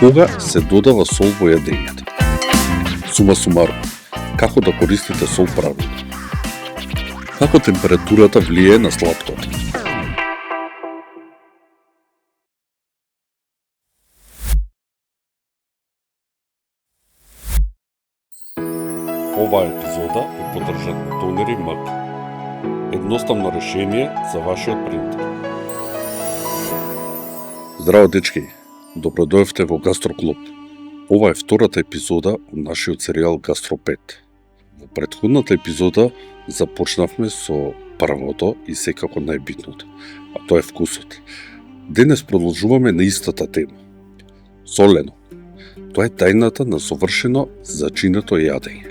Кога се додава сол во јадењето? Сума сумарум, како да користите сол правилно? Како температурата влијае на слаткото? Оваа епизода е поддржана од Тонери Мак. Едноставно решение за вашиот принтер. Здраво дечки, добродојавте во Гастроклуб. Ова е втората епизода од нашиот серијал Гастро 5. Во претходната епизода започнавме со првото и секако најбитното, а тоа е вкусот. Денес продолжуваме на истата тема. Солено. Тоа е тајната на совршено зачинето јадење.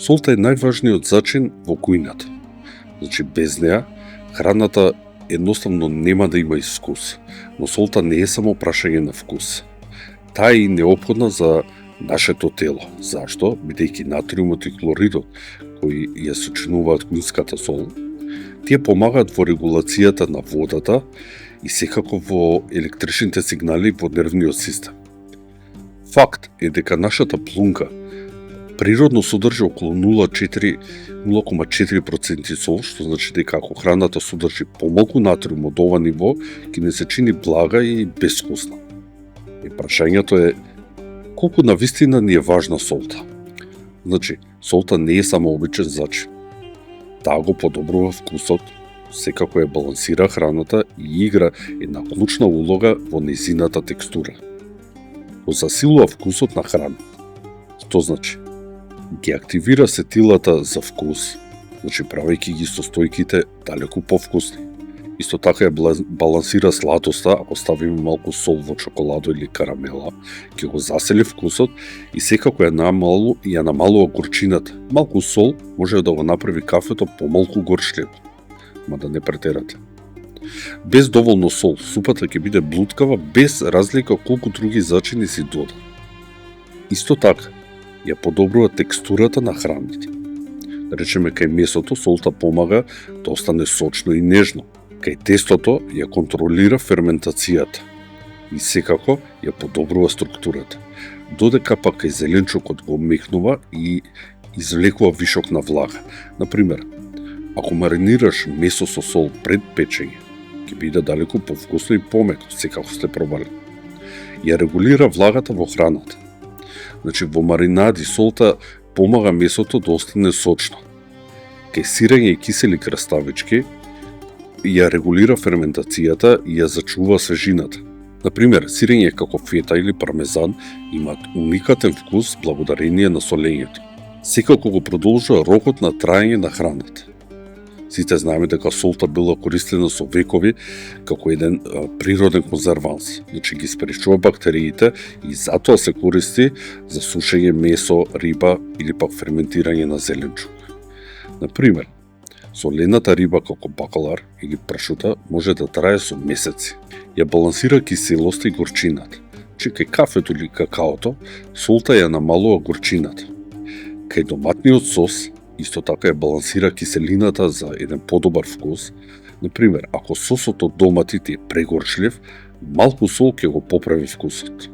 Солта е најважниот зачин во кујната. Значи, без неа, храната едноставно нема да има вкус, но солта не е само прашање на вкус. Таа е и неопходна за нашето тело. Зашто? Бидејќи натриумот и хлоридот, кои ја сочинуваат кујнската сол, тие помагаат во регулацијата на водата и секако во електричните сигнали во нервниот систем. Факт е дека нашата плунка природно содржи околу 0,4% сол, што значи дека ако храната содржи помалку натриум од ова ниво, ќе не се чини блага и безвкусна. И прашањето е колку навистина ни е важна солта. Значи, солта не е само обичен зачин. Таа го подобрува вкусот, секако ја балансира храната и игра една клучна улога во нејзината текстура. Го засилува вкусот на храната. Што значи? Ги активира сетилата за вкус, значи правејќи ги состојките далеку повкусни. Исто така ја балансира сладоста, ако ставиме малку сол во чоколадо или карамела, ќе го засели вкусот и секако ја намалува горчината. Малку сол може да го направи кафето помалку горчливо, ма да не претерате. Без доволно сол, супата ќе биде блуткава без разлика колку други зачини си дода. Исто така, ја подобрува текстурата на храните. Да речеме, кај месото солта помага да остане сочно и нежно. Кај тестото ја контролира ферментацијата и секако ја подобрува структурата. Додека пак кај зеленчукот го мекнува и извлекува вишок на влага. Например, ако маринираш месо со сол пред печење, ќе биде далеку повкусно и помеко, секако сте пробали. Ја регулира влагата во храната. Значи, во маринади солта помага месото да остане сочно. Кај сирење и кисели краставички ја регулира ферментацијата и ја зачува свежината. Например, сирење како фета или пармезан имаат уникатен вкус благодарение на солењето. Секако го продолжува рокот на траење на храната. Сите знаеме дека солта била користена со векови како еден природен конзерванс. Значи ги спречува бактериите и затоа се користи за сушење месо, риба или пак ферментирање на зеленчук. Например, солената риба како бакалар или пршута може да трае со месеци. Ја балансира киселоста и горчината. Че кај кафето или какаото, солта ја намалува горчината. Кај доматниот сос, исто така ја балансира киселината за еден подобар вкус. Например, ако сосот од доматите е прегорчлив, малку сол ќе го поправи вкусот.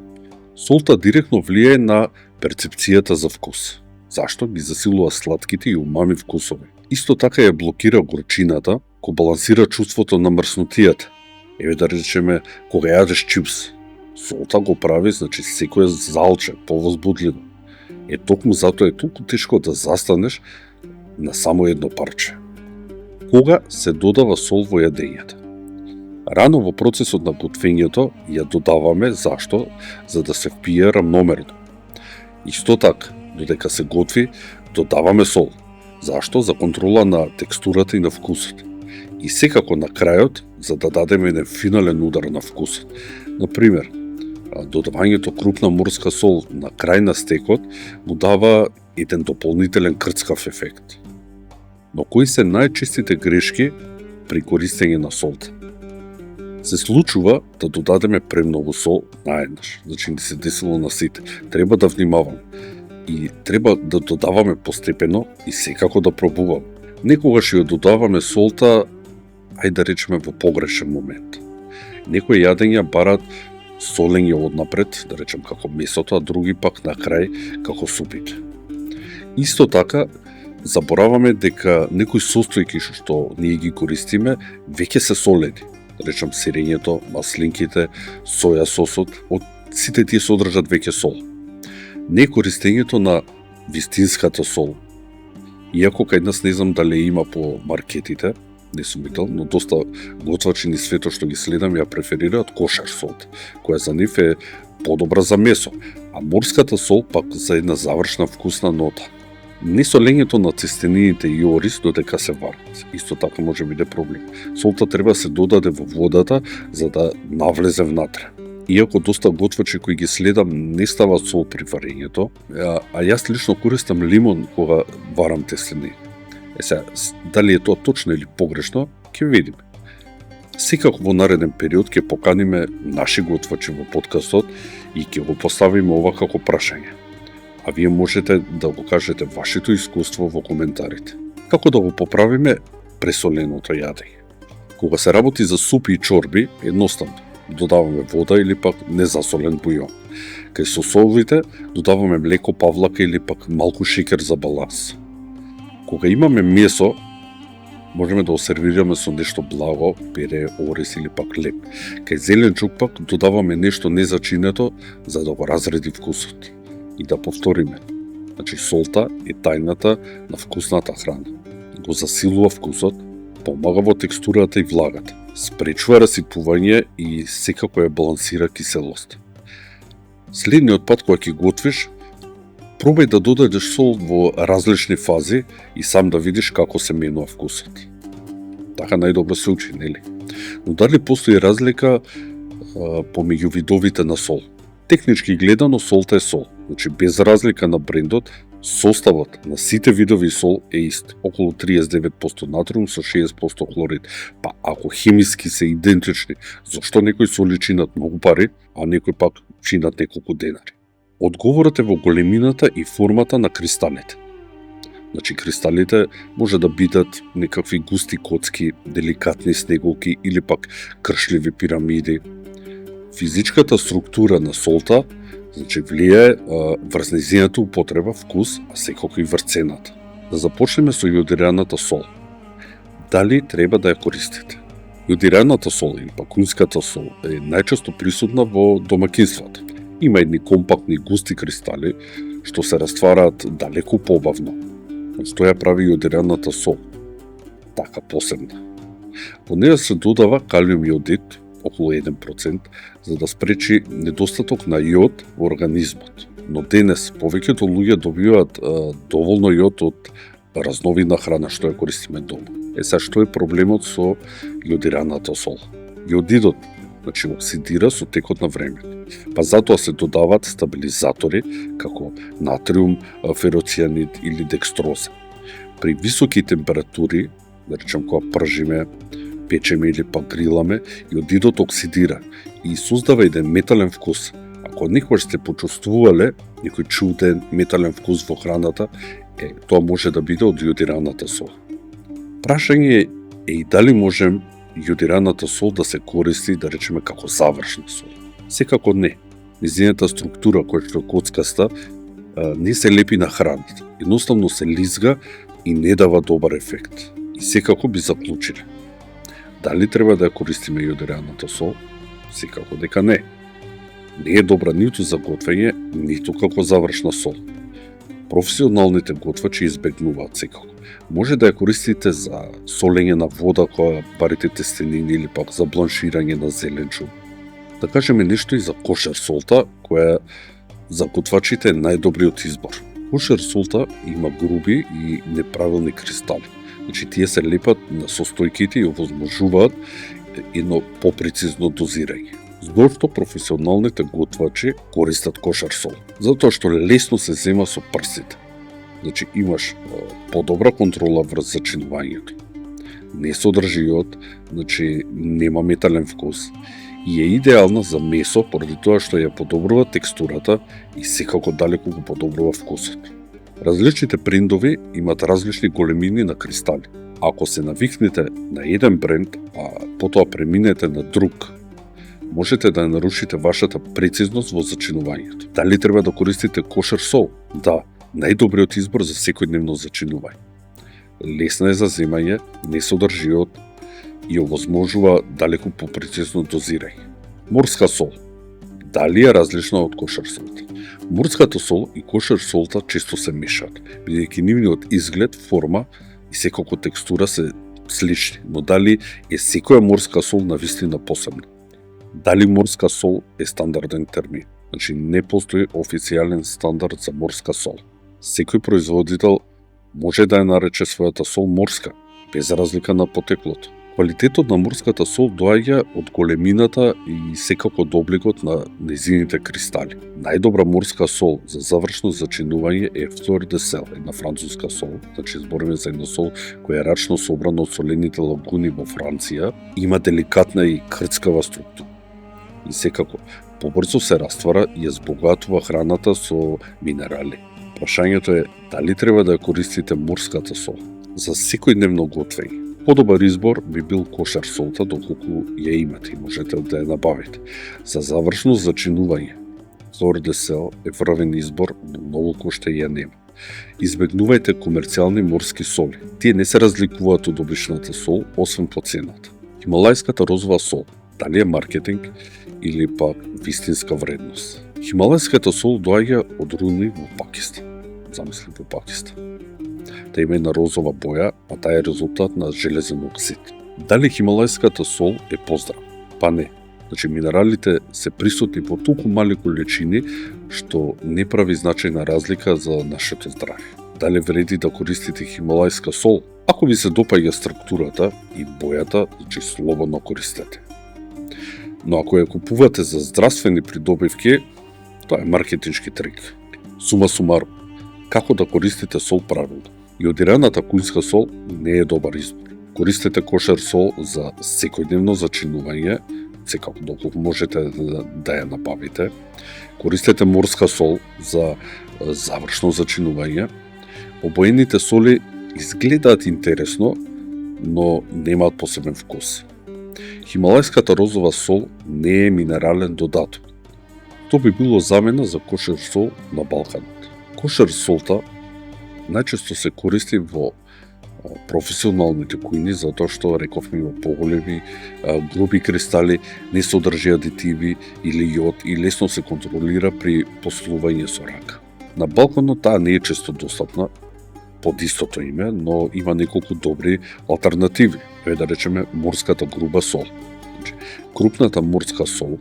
Солта директно влијае на перцепцијата за вкус. Зашто? Ги засилува сладките и умами вкусови. Исто така ја блокира горчината, го балансира чувството на мрснотијата. Еве да речеме, кога јадеш чипс, солта го прави, значи секој залче, повозбудливо. Токму затоа е толку тешко да застанеш на само едно парче. Кога се додава сол во јадењето? Рано во процесот на готвењето ја додаваме, зашто? За да се впие рамномерно. Исто така, додека се готви, додаваме сол. Зашто? За контрола на текстурата и на вкусот. И секако на крајот, за да дадеме еден финален удар на вкусот. Например, додавањето крупна морска сол на крај на стекот му дава еден дополнителен крцкав ефект. Но кои се најчестите грешки при користење на солта? Се случува да додадеме премногу сол наеднаш, значи не се десило на сите. Треба да внимаваме. И треба да додаваме постепено и секако да пробуваме. Некогаш ја додаваме солта, ајде да речеме во погрешен момент. Некои јадења барат солење однапред, да речем како месото, а други пак на крај како супите. Исто така, забораваме дека некои состојки што ние ги користиме веќе се солени. Да речем сирењето, маслинките, соја сосот, од сите тие содржат веќе сол. Не користењето на вистинската сол. Иако кај нас не знам дали има по маркетите, не сум видел, но доста готвачи низ светот што ги следам ја преферираат кошер солт, која за нив е подобра за месо, а морската сол пак за една завршна вкусна нота. Не солењето на тестенините и ориз додека се варат. Исто така може биде проблем. Солта треба да се додаде во водата за да навлезе внатре. Иако доста готвачи кои ги следам не стават сол при варењето, а јас лично користам лимон кога варам тестени. Сега, дали е тоа точно или погрешно, ќе видиме. Секако во нареден период ќе поканиме наши готвачи во подкастот и ќе го поставиме ова како прашање. А вие можете да го кажете вашето искуство во коментарите. Како да го поправиме пресоленото јадење? Кога се работи за супи и чорби, едноставно, додаваме вода или пак незасолен бујон. Кај сосовите додаваме млеко, павлака или пак малку шекер за баланс. Кога имаме месо, можеме да го сервираме со нешто благо, пере, ориз или пак леп. Кај зеленчук пак додаваме нешто незачинето за да го разреди вкусот. И да повториме, значи солта е тајната на вкусната храна. Го засилува вкусот, помага во текстурата и влагата, спречува расипување и секако ја балансира киселост. Следниот пат кога ќе готвиш, пробај да додадеш сол во различни фази и сам да видиш како се менува вкусот. Така најдобро се учи, нели? Но дали постои разлика помеѓу видовите на сол? Технички гледано солта е сол, значи без разлика на брендот, составот на сите видови сол е ист, околу 39% натриум со 60% хлорид. Па ако хемиски се идентични, зошто некои соли чинат многу пари, а некои пак чинат неколку денари? Одговорот е во големината и формата на кристалите. Значи кристалите може да бидат некакви густи коцки, деликатни снеголки или пак кршливи пирамиди. Физичката структура на солта значи влијае врз нејзината употреба, вкус, а секако и врз цената. Да започнеме со јодираната сол. Дали треба да ја користите? Јодираната сол или пак кунската сол е најчесто присутна во домаќинствата. Има едни компактни густи кристали што се раствараат далеку побавно. Што ја прави јодираната сол така посебна? Во неја се додава калиум јодид, околу 1%, за да спречи недостаток на јод во организмот. Но денес повеќето луѓе добиваат доволно јод од разновидна храна што ја користиме дома. Сега што е проблемот со јодираната сол? Јодидот значи оксидира со текот на времето. Па затоа се додаваат стабилизатори како натриум, фероцијанид или декстроза. При високи температури, да речем кога пржиме, печеме или пак гриламе, јодидот оксидира и создава еден метален вкус. Ако некојаш сте почувствувале некој чуден метален вкус во храната, тоа може да биде од јодираната сол. Прашање е и дали можем јодираната сол да се користи, да речеме, како завршна сол. Секако не. Нејзината структура која што е коцкаста не се лепи на храната. Едноставно се лизга и не дава добар ефект. И секако би заклучиле. Дали треба да ја користиме јодираната сол? Секако дека не. Не е добра ниту за готвење, ниту како завршна сол. Професионалните готвачи избегнуваат секако. Може да ја користите за солење на вода кога варите тестенини или пак за бланширање на зеленчук. Да кажеме нешто и за кошер солта, која за готвачите е најдобриот избор. Кошер солта има груби и неправилни кристали. Значи тие се лепат на состојките и овозможуваат едно попрецизно дозирање. Зошто професионалните готвачи користат кошер сол? Затоа што лесно се зема со прстите. Значи имаш подобра контрола врз зачинувањето. Не содржи јод, значи нема метален вкус и е идеална за месо поради тоа што ја подобрува текстурата и секако далеку го подобрува вкусот. Различните брендови имат различни големини на кристали. Ако се навикнете на еден бренд, а потоа преминете на друг, можете да нарушите вашата прецизност во зачинувањето. Дали треба да користите кошер сол? Да, најдобриот избор за секојдневно зачинување. Лесна е за земање, не содржи јод и овозможува далеку попрецизно дозирање. Морска сол. Дали е различна од кошер солта? Морската сол и кошер солта често се мешаат, бидејќи нивниот изглед, форма и секако текстура се слични, но дали е секоја морска сол навистина посебна? Дали морска сол е стандарден термин? Значи не постои официјален стандард за морска сол. Секој производител може да ја нарече својата сол морска, без разлика на потеклото. Квалитетот на морската сол доаѓа од големината и секако од обликот на нејзините кристали. Најдобра морска сол за завршно зачинување е Fleur de Sel, една француска сол, значи збориме за една сол која е рачно собрана од солените лагуни во Франција, има деликатна и крцкава структура. И секако побрзо се раствара и ја збогатува храната со минерали. Прашањето е дали треба да ја користите морската сол за секојдневно готвење. Подобар избор би бил кошер солта доколку ја имате и можете да ја набавите. За завршно зачинување, Fleur de Sel е врвен избор, но многу кошта ја нема. Избегнувајте комерцијални морски соли. Тие не се разликуваат од обичната сол, освен по цената. Хималајската розова сол, дали е маркетинг или пак вистинска вредност? Хималајската сол доаѓа од руни во Пакистан. Замисли во Пакистан. Та има една розова боја, а таа е резултат на железен оксид. Дали хималајската сол е поздрав? Па не. Значи минералите се присутни во толку мали количини што не прави значајна разлика за нашето здравје. Дали вреди да користите хималајска сол? Ако ви се допаѓа структурата и бојата, значи слободно користете. Но ако ја купувате за здравствени придобивки, тоа е маркетиншки трик. Сума сумарум, како да користите сол правилно? Јодираната кујнска сол не е добар избор. Користете кошер сол за секојдневно зачинување, секако доколку можете да ја набавите. Користете морска сол за завршно зачинување. Обоените соли изгледаат интересно, но немаат посебен вкус. Хималајската розова сол не е минерален додаток. Тоа би било замена за кошер сол на Балканот. Кошер солта најчесто се користи во професионалните кујни затоа што рековме има поголеми груби кристали, не содржи адитиви или јод и лесно се контролира при послување со рака. На Балканот таа не е често достапна под истото име, но има неколку добри алтернативи, да речеме морската груба сол. Значи, крупната морска сол,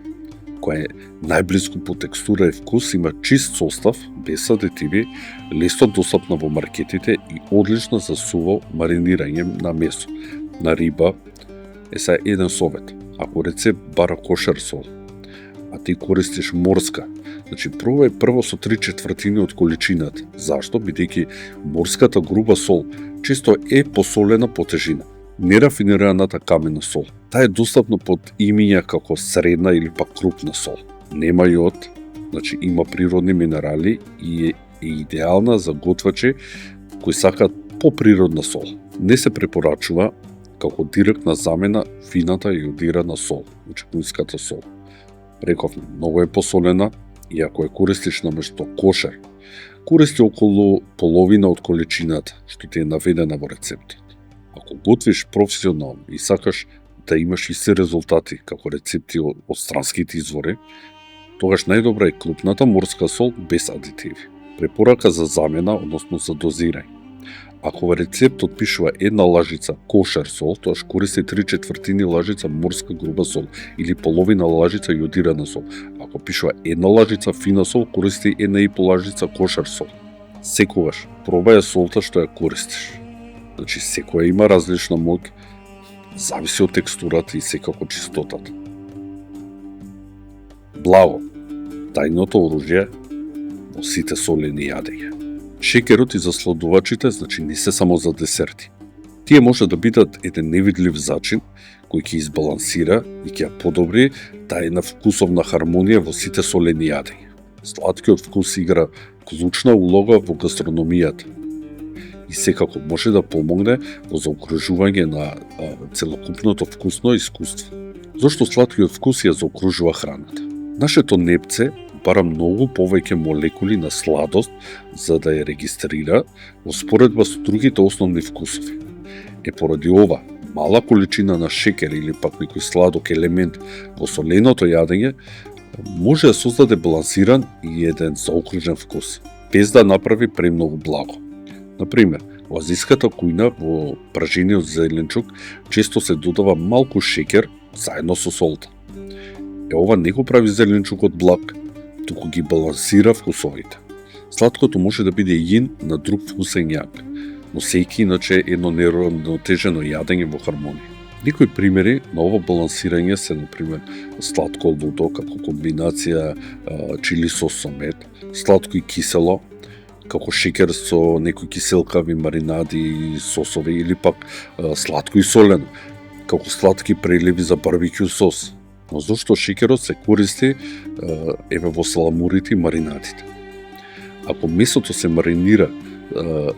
која е најблиску по текстура и вкус, има чист состав, без адитиви, лесно достапна во маркетите и одлична за суво маринирање на месо, на риба. Сега еден совет. Ако рецепт бара кошер сол, а ти користиш морска, значи пробај прво со 3/4 од количината. Зашто? Бидејќи морската груба сол често е посолена по тежина. Нерафинираната камена сол. Таа е достапна под имиња како средна или пак крупна сол. Нема јод, значи има природни минерали и е идеална за готвачи кои сакаат поприродна сол. Не се препорачува како директна замена фината јодирана сол, значи кујнската сол. Рековме, многу е посолена и ако ја користиш наместо кошер, користи околу половина од количината што ти е наведена во рецептот. Ако готвиш професионално и сакаш да имаш исти резултати како рецепти од странските извори, тогаш најдобра е крупната морска сол без адитиви. Препорака за замена, односно за дозирање. Ако во рецептот пишува една лажица кошер сол, тогаш користи 3/4 лажица морска груба сол или половина лажица јодирана сол. Ако пишува една лажица фина сол, користи 1,5 лажица кошер сол. Секогаш пробај солта што ја користиш. Значи секоја има различна моќ, зависи од текстурата и секако чистотата. Благо, тајното оружје во сите солени јадења. Шекерот и засладувачите, значи не се само за десерти. Тие може да бидат еден невидлив зачин кој ќе избалансира и ќе ја подобри таа една вкусовна хармонија во сите солени јадења. Сладкиот вкус игра клучна улога во гастрономијата и секако може да помогне во заокружување на целокупното вкусно искуство. Зошто сладкиот вкус ја заокружува храната? Нашето непце бара многу повеќе молекули на сладост за да ја регистрира во споредба со другите основни вкусови. Поради ова, мала количина на шекер или пак некој сладок елемент во соленото јадење може да создаде балансиран и еден заокружен вкус, без да направи премногу благо. Например, во азиската кујна во пражениот зеленчук често се додава малку шекер заедно со солта. Ова не го прави зеленчукот благ, туку ги балансира вкусовите. Сладкото може да биде јин на друг вкусен јак, но сејки иначе едно неравнотежено јадење во хармонија. Некои примери на ово балансирање се, например, сладко лудо како комбинација чили сос со мед, сладко и кисело, како шекер со некои киселкави маринади и сосови, или пак сладко и солено, како сладки преливи за барбекю сос. Но зошто шекерот се користи во саламурите и маринадите? Ако месото се маринира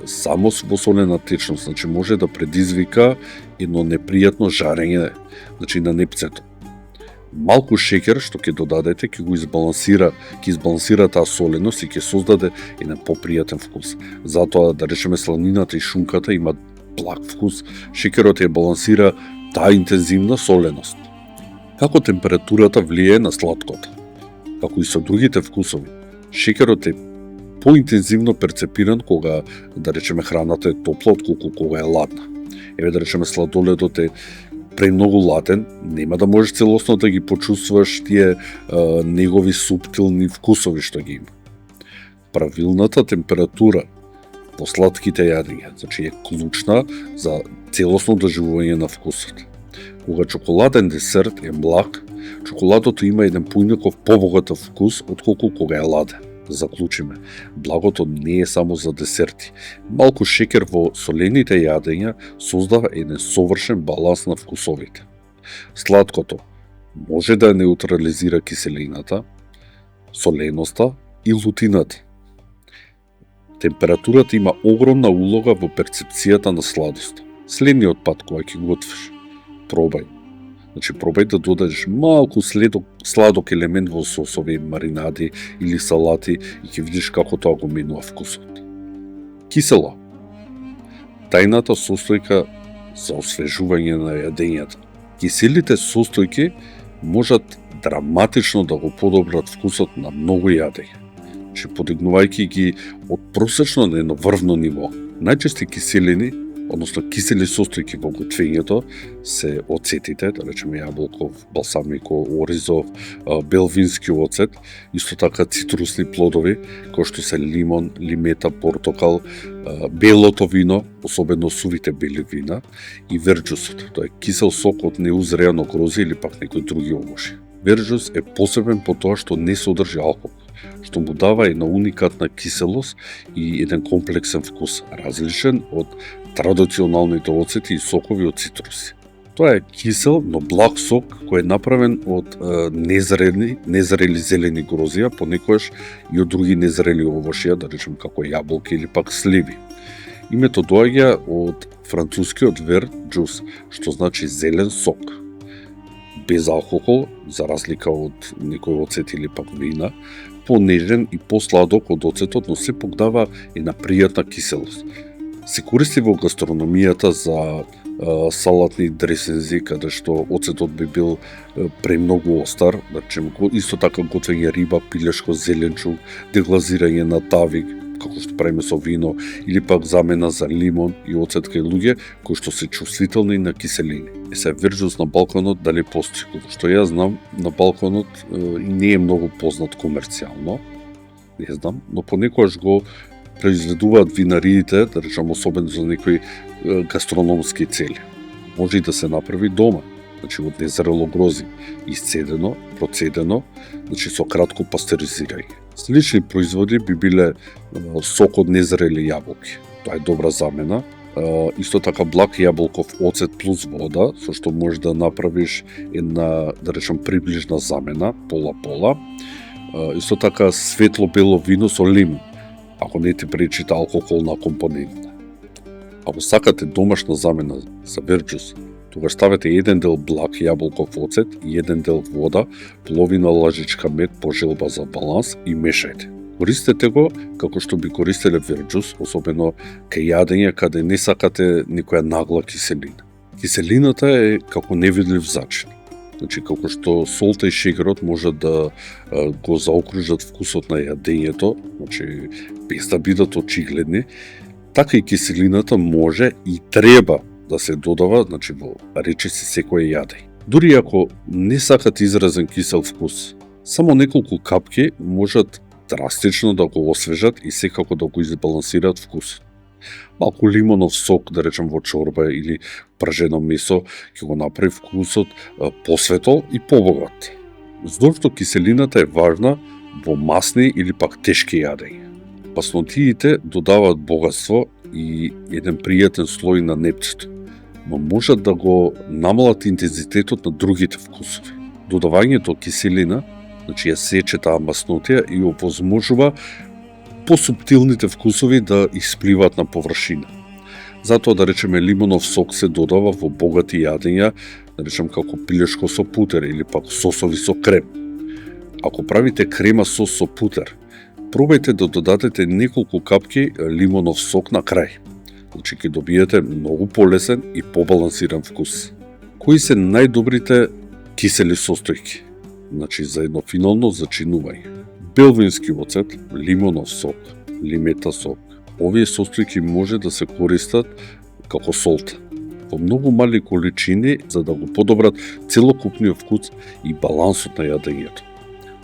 само во солена течност, значи може да предизвика едно непријатно жарење, значи на непцето. Малку шекер што ќе додадете ќе избалансира таа соленост и ќе создаде еден попријатен вкус. Затоа да речеме сланината и шунката имаат благ вкус, шекерот ја балансира таа интензивна соленост. Како температурата влијае на сладкото? Како и со другите вкусови, шекерот е поинтензивно перцепиран кога, да речеме, храната е топла отколку кога е ладна. Да речеме, сладоледот е премногу ладен, нема да можеш целосно да ги почувствуваш тие негови суптилни вкусови што ги има. Правилната температура во сладките јадења, значи е клучна за целосно доживување на вкусот. Кога чоколаден десерт е млак, чоколадото има еден поинаков побогатов вкус отколку кога е ладен. Заклучиме, благото не е само за десерти. Малку шекер во солените јадења создава еден совршен баланс на вкусовите. Сладкото може да неутрализира киселината, соленоста и лутината. Температурата има огромна улога во перцепцијата на сладост. Следниот пат кога ќе готвиш, пробај. Значи, пробај да додадеш малку сладок елемент во сосови, маринади или салати и ќе видиш како тоа го менува вкусот. Кисело. Тајната состојка за освежување на јадењата. Киселите состојки можат драматично да го подобрат вкусот на многу јадења, значи подигнувајќи ги од просечно на едно врвно ниво. Најчести киселини, односно кисели состојки во готвењето се оцетите, да речеме јаболков, балсамико, оризов, белвински оцет, исто така цитрусни плодови, кои што се лимон, лимета, портокал, белото вино, особено сувите бели вина, и верџусот, тоа е кисел сок од неузреано грозје или пак некои други овошја. Верџус е посебен по тоа што не содржи алкохол, што му дава една уникатна киселост и еден комплексен вкус, различен од традиционалните оцети и сокови од цитруси. Тоа е кисел, но благ сок кој е направен од незрели зелени грозија, понекогаш и од други незрели овошја, да речем како јаболки или пак сливи. Името доаѓа од францускиот верџус, што значи зелен сок. Без алкохол, за разлика од некој оцет или пак вина, понежен и посладок од оцетот, но сепак дава една пријатна киселост. Се користи во гастрономијата за салатни дресензи, каде што оцетот би бил премногу остар, значи исто така готвење риба, пилешко, зеленчук, деглазирање на тавик, како што правиме со вино, или пак замена за лимон и оцет кај луѓе кои што се чувствителни на киселини. Се верџус на Балканот дали постои, што јас знам, на Балканот не е многу познат комерцијално, не знам, но понекогаш го произведуваат винариите, да речам особено за некои гастрономски цели. Може и да се направи дома, значи од незрело грозје, исцедено, процедено, значи со кратко пастеризирање. Слични производи би биле сок од незрели јаболки. Тоа е добра замена. Исто така благ јаболков оцет плюс вода, со што можеш да направиш една, да речем, приближна замена, пола-пола. Исто така светло-бело вино со лимон, ако не ти пречи алкохолна компонента. Ако сакате домашна замена за верџус, Тогаш ставете 1 дел благ јаболков оцет и 1 дел вода, половина лажичка мед по желба за баланс и мешајте. Користете го како што би користеле верџус, особено кај јадење каде не сакате некоја нагла киселина. Киселината е како невидлив зачин. Значи, како што солта и шеќерот можат да го заокружат вкусот на јадењето, значи, без да бидат очигледни, така и киселината може и треба да се додава, значи, во речиси секое јадење. Дури ако не сакат изразен кисел вкус, само неколку капки можат драстично да го освежат и секако да го избалансираат вкусот. Малку лимонов сок, да речем во чорба или пражено месо, ќе го направи вкусот посветол и побогат. Зошто киселината е важна во масни или пак тешки јадења. Маснотиите додаваат богатство и еден пријатен слој на непцето, но можат да го намалат интензитетот на другите вкусови. Додавањето киселина, значи ја сече таа маснотија и овозможува посуптилните вкусови да испливаат на површина. Затоа, да речеме, лимонов сок се додава во богати јадења, да речем како пилешко со путер или пак сосови со крем. Ако правите крема сос со путер, пробајте да додадете неколку капки лимонов сок на крај. Значи ќе добиете многу полесен и побалансиран вкус. Кои се најдобрите кисели состојки? Значи за едно финално зачинување. Белвински оцет, лимонов сок, лимета сок. Овие состојки може да се користат како солта во многу мали количини за да го подобрат целокупниот вкус и балансот на јадењето.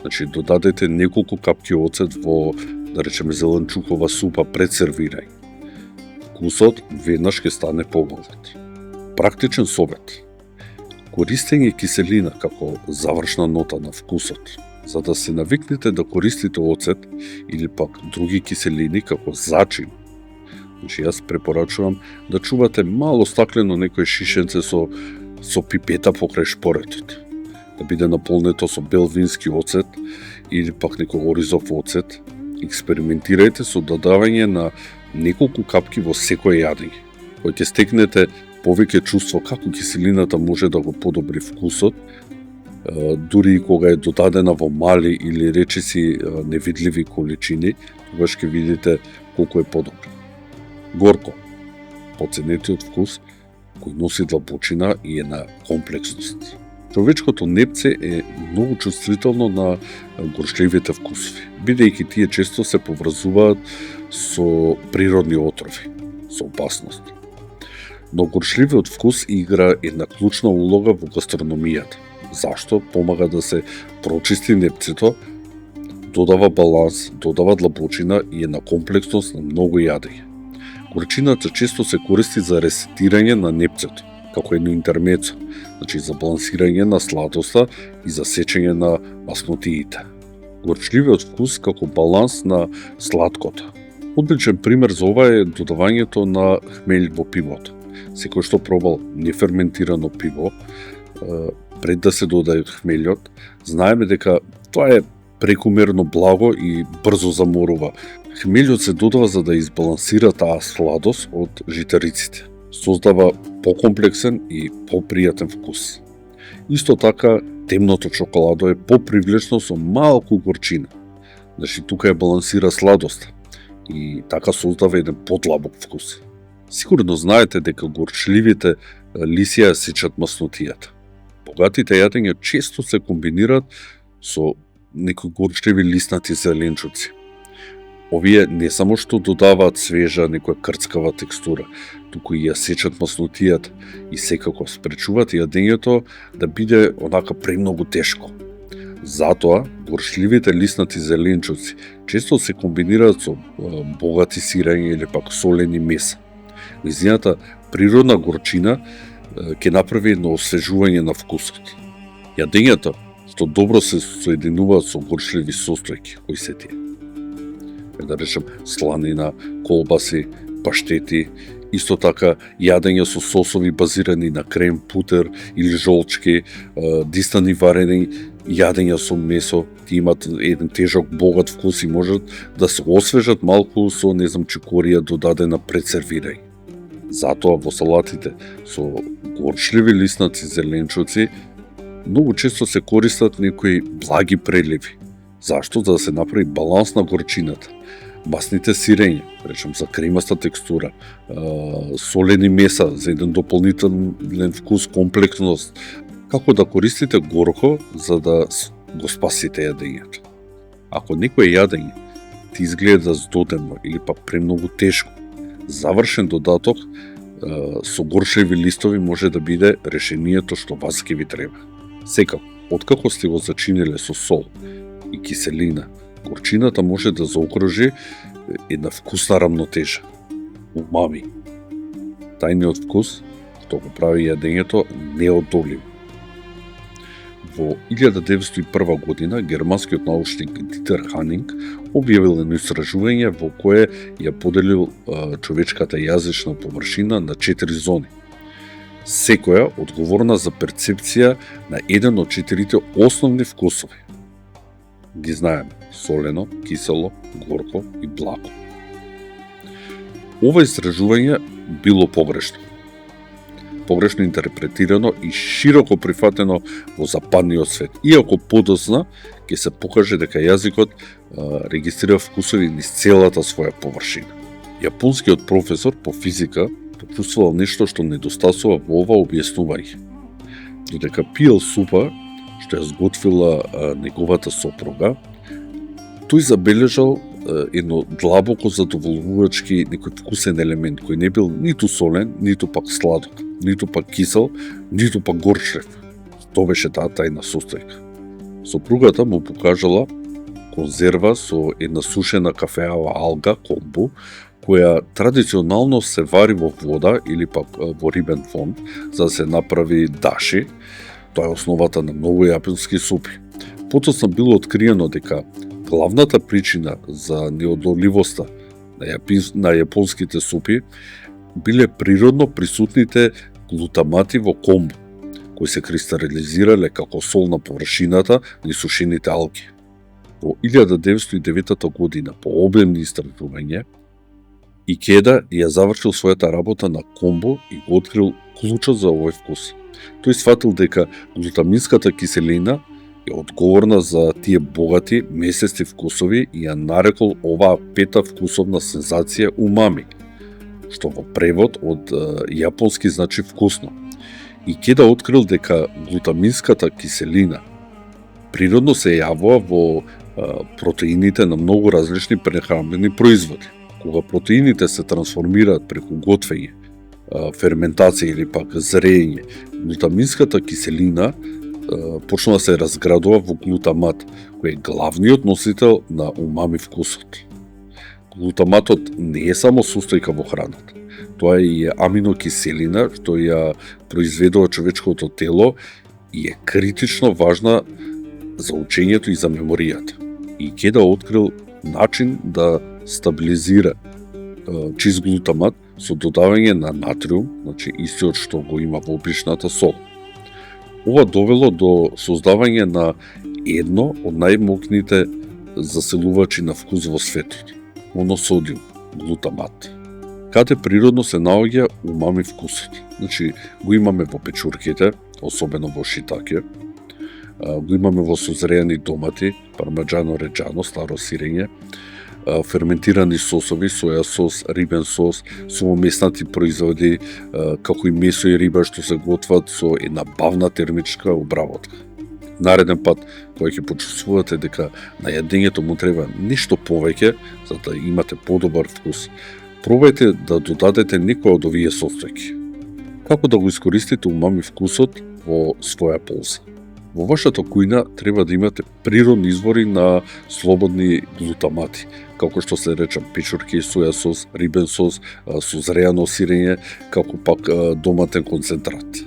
Значи додадете неколку капки оцет во, да речеме, зеленчукова супа пред сервирање. Вкусот веднаш ќе стане побогат. Практичен совет. Користење киселина како завршна нота на вкусот, за да се навикнете да користите оцет или пак други киселини како зачин. Значи јас препорачувам да чувате мало стаклено некој шишенце со пипета покрај шпоретот. Да биде наполнето со белвински оцет или пак некој оризов оцет. Експериментирајте со додавање на неколку капки во секој јадење, кој ќе стекнете повеќе чувство како киселината може да го подобри вкусот, дури и кога е додадена во мали или речиси невидливи количини, тогаш ќе видите колку е подобро. Горко, поценетиот вкус кој носи длабочина и една комплексност. Човечкото непце е многу чувствително на горчливите вкусови, бидејќи тие често се поврзуваат со природни отрови, со опасност. Но горчливиот вкус игра една клучна улога во гастрономијата. Зашто? Помага да се прочисти непцето, додава баланс, додава длабочина и една комплексност на многу јадења. Горчината често се користи за ресетирање на непцето, како едно интермецо, значи за балансирање на сладоста и за сечење на маснотиите. Горчливиот вкус како баланс на сладкото. Одличен пример за ова е додавањето на хмелј во пивото. Секој што пробал неферментирано пиво, пред да се додаде хмелјот, знаеме дека тоа е прекумерно благо и брзо заморува. Хмелјот се додава за да избалансира таа сладост од житариците. Создава покомплексен и попријатен вкус. Исто така, темното чоколадо е попривлечно со малку горчина. Значи, тука е балансира сладоста и така создава еден подлабок вкус. Сигурно знаете дека горчливите лисија сечат маснотијата. Богатите јадења често се комбинираат со некои горчливи лиснати зеленчуци. Овие не само што додаваат свежа, некоја крцкава текстура, туку и ја сечат маснотијата и секако спречуваат јадењето да биде онака премногу тешко. Затоа, горчливите лиснати зеленчуци често се комбинираат со богати сирење или пак солени меса. Нејзината природна горчина ќе направи едно освежување на вкусот. Јадењата што добро се соединуваат со горчливи состојки, кои се тие. Да речем, сланина, колбаси, паштети, исто така јадења со сосови базирани на крем, путер или жолчки, дистани варени јадења со месо, ти имат еден тежок, богат вкус и можат да се освежат малку со, чикорија додадена пред сервирање. Затоа во салатите со горчливи лиснаци зеленчуци многу често се користат некои благи преливи. Зашто? За да се направи баланс на горчината. Масните сирења, речем за кремаста текстура, солени меса за еден дополнителен вкус, комплексност. Како да користите горко за да го спасите јадењето. Ако некој јадење ти изгледа здодено или па премногу тешко, завршен додаток со горчливи листови може да биде решението што вас ќе ви треба. Секако, откако сте го зачиниле со сол и киселина, горчината може да заокружи една вкусна рамнотежа. Умами. Тајниот вкус што го прави јадењето неодолимо. Во 1901 година германскиот научник Дитер Ханинг објавил едно истражување во кое ја поделил човечката јазична површина на 4 зони. Секоја одговорна за перцепција на еден од 4 основни вкусови. Ги знаеме: солено, кисело, горко и благо. Ова истражување било погрешно. Погрешно интерпретирано и широко прифатено во западниот свет, иако подоцна ќе се покаже дека јазикот регистрира вкусови низ целата своја површина. Јапонскиот професор по физика почувствувал нешто што недостасува во ова објаснување. Додека пиел супа, што ја сготвила неговата сопруга, тој забележал едно длабоко задоволувачки некој вкусен елемент кој не бил ниту солен, ниту пак сладок, ниту пак кисел, ниту пак горчлив. Тоа беше таа тајна состојка. Сопругата му покажала конзерва со една сушена кафеава алга, комбу, која традиционално се вари во вода или пак во рибен фонд за да се направи даши. Тоа е основата на многу јапонски супи. Потоцна било откриено дека главната причина за неодолливоста на јапонските супи биле природно присутните глутамати во комбу, кои се кристализирале како сол на површината на сушените алги. Во 1909 година, по обемни истражување, Икеда ја завршил својата работа на комбу и го открил клучот за овој вкус. Тој сватил дека глутаминската киселина е одговорна за тие богати месести вкусови и ја нарекол оваа пета вкусовна сензација умами, што во превод од јапонски значи вкусно. Икеда открил дека глутаминската киселина природно се јавува во протеините на многу различни прехранбени производи. Кога протеините се трансформираат преку готвење, ферментација или пак зреење, глутаминската киселина почнува да се разградува во глутамат, кој е главниот носител на умами вкусот. Глутаматот не е само состојка во храната. Тоа е и аминокиселина што ја произведува човечкото тело и е критично важна за учењето и за меморијата. Икеда открил начин да стабилизира чист глутамат со додавање на натриум, значи истиот што го има во обичната сол. Ова довело до создавање на едно од најмокните заселувачи на вкус во светот – моносодиум, глутамат. Каде природно се наоѓа умами вкусот. Значи, го имаме во печурките, особено во шитаке, го имаме во созреани домати, пармеджано реджано, старо сирење, ферментирани сосови, соја сос, рибен сос, сумомеснати производи, како и месо и риба што се готват со една бавна термичка обработка. Нареден пат, кога ќе почувствувате дека на јадењето му треба нешто повеќе, за да имате подобар вкус, пробајте да додадете некој од овие состојки. Како да го искористите умами вкусот во своја полза? Во вашата кујна треба да имате природни извори на слободни глутамати, како што се речам печурки, соја сос, рибен сос, созреано сирење, како пак доматен концентрат.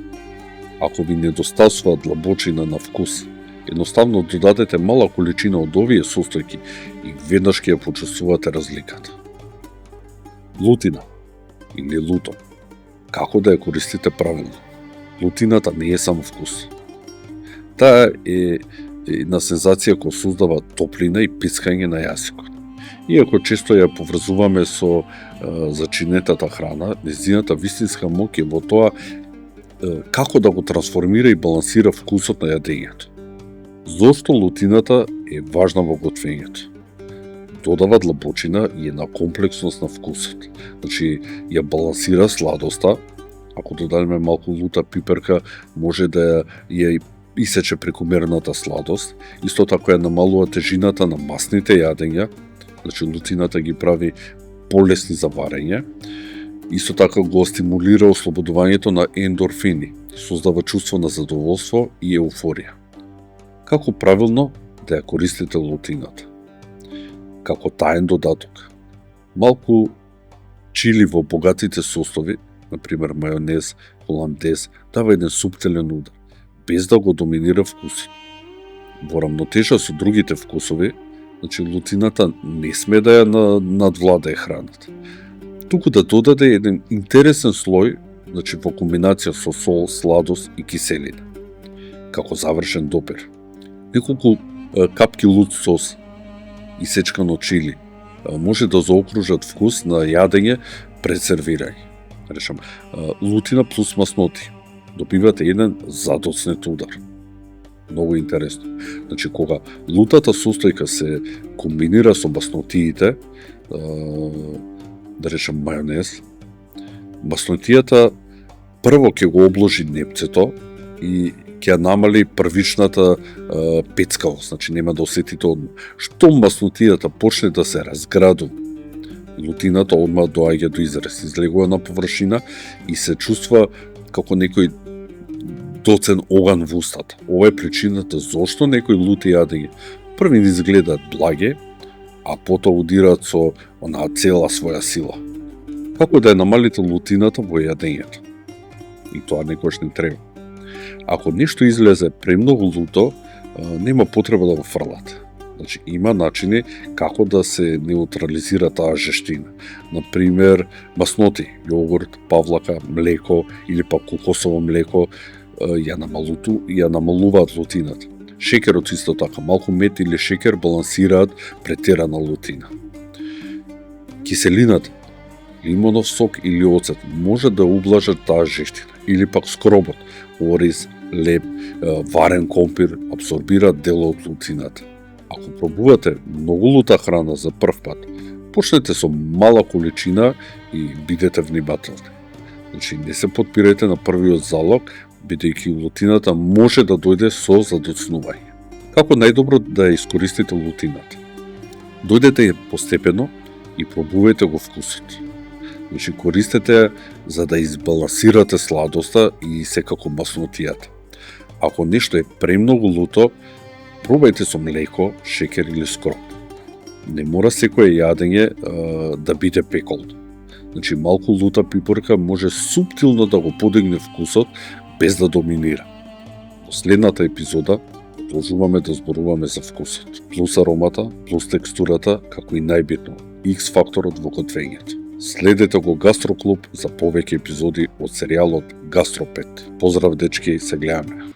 Ако ви недостасува длабочина на вкус, едноставно додадете мала количина од овие состојки и веднаш ќе ја почувствувате разликата. Лутина или лутон. Како да ја користите правилно? Лутината не е само вкус. Таа е една сензација која создава топлина и пицкање на јазикот. Иако често ја поврзуваме со зачинетата храна, нејзината вистинска моќ е во тоа како да го трансформира и балансира вкусот на јадењето. Зошто лутината е важна во готвењето? Додава длабочина и една комплексност на вкусот. Значи, ја балансира сладоста. Ако додадеме малку лута пиперка, може да ја исече прекумерната сладост. Исто така ја намалува тежината на масните јадења. Значи, лутината ги прави полесни за варење. Исто така го стимулира ослободувањето на ендорфини, создава чувство на задоволство и еуфорија. Како правилно да ја користите лутината? Како таен додаток. Малку чили во богатите состови, например мајонез, холандез, дава еден суптилен удар, без да го доминира вкусот. Во рамнотежа со другите вкусови, значи лутината не сме да ја надвладае храната, туку да додаде еден интересен слој, значи во комбинација со сол, сладост и киселина. Како завршен допир. Неколку капки лут сос и сечкано чили може да заокружат вкус на јадење пред сервирање. Речам, лутина плюс масноти. Добивате еден задоцнет удар. Многу интересно. Значи, кога лутата состојка се комбинира со маснотиите, да речем мајонез, маснотијата прво ќе го обложи непцето и ќе ја намали првичната пецкавост, значи нема да осетите одма. Штом маснотијата почне да се разградува, лутината одма доаѓа до израз, излегува на површина и се чувства како некој доцен оган во устата. Ова е причината зошто некои лути јадења први ни изгледаат благе, а потоа удираат со онаа цела своја сила. Како да ја намалите лутината во јадењето? И тоа некојаш не треба. Ако нешто излезе премногу луто, нема потреба да го фрлате. Значи, има начини како да се неутрализира таа жештина. Например, масноти, јогурт, павлака, млеко или пак кокосово млеко ја намалуваат лутината. Шекерот исто така, малку мед или шекер балансираат претерана лутина. Киселината, лимонов сок или оцет може да ублажат таа жештина. Или пак скробот, ориз, леб, варен компир абсорбираат дел од лутината. Ако пробувате многу лута храна за прв пат, почнете со мала количина и бидете внимателни. Значи, не се потпирајте на првиот залог, бидејќи лутината може да дојде со задоцнување. Како најдобро да ја искористите лутината? Дојдете постепено и пробувајте го вкусот. Значи, користете за да избалансирате сладоста и секако маснотијата. Ако нешто е премногу луто, пробајте со млеко, шекер или скроп. Не мора секое јадење да биде пеколно. Значи, малку лута пипорка може суптилно да го подигне вкусот без да доминира. Во следната епизода продолжуваме да зборуваме за вкусот, плюс аромата, плюс текстурата, како и најбитно, X факторот во готвењето. Следете го Гастроклуб за повеќе епизоди од серијалот Гастропет. Поздрав, дечки, се гледаме.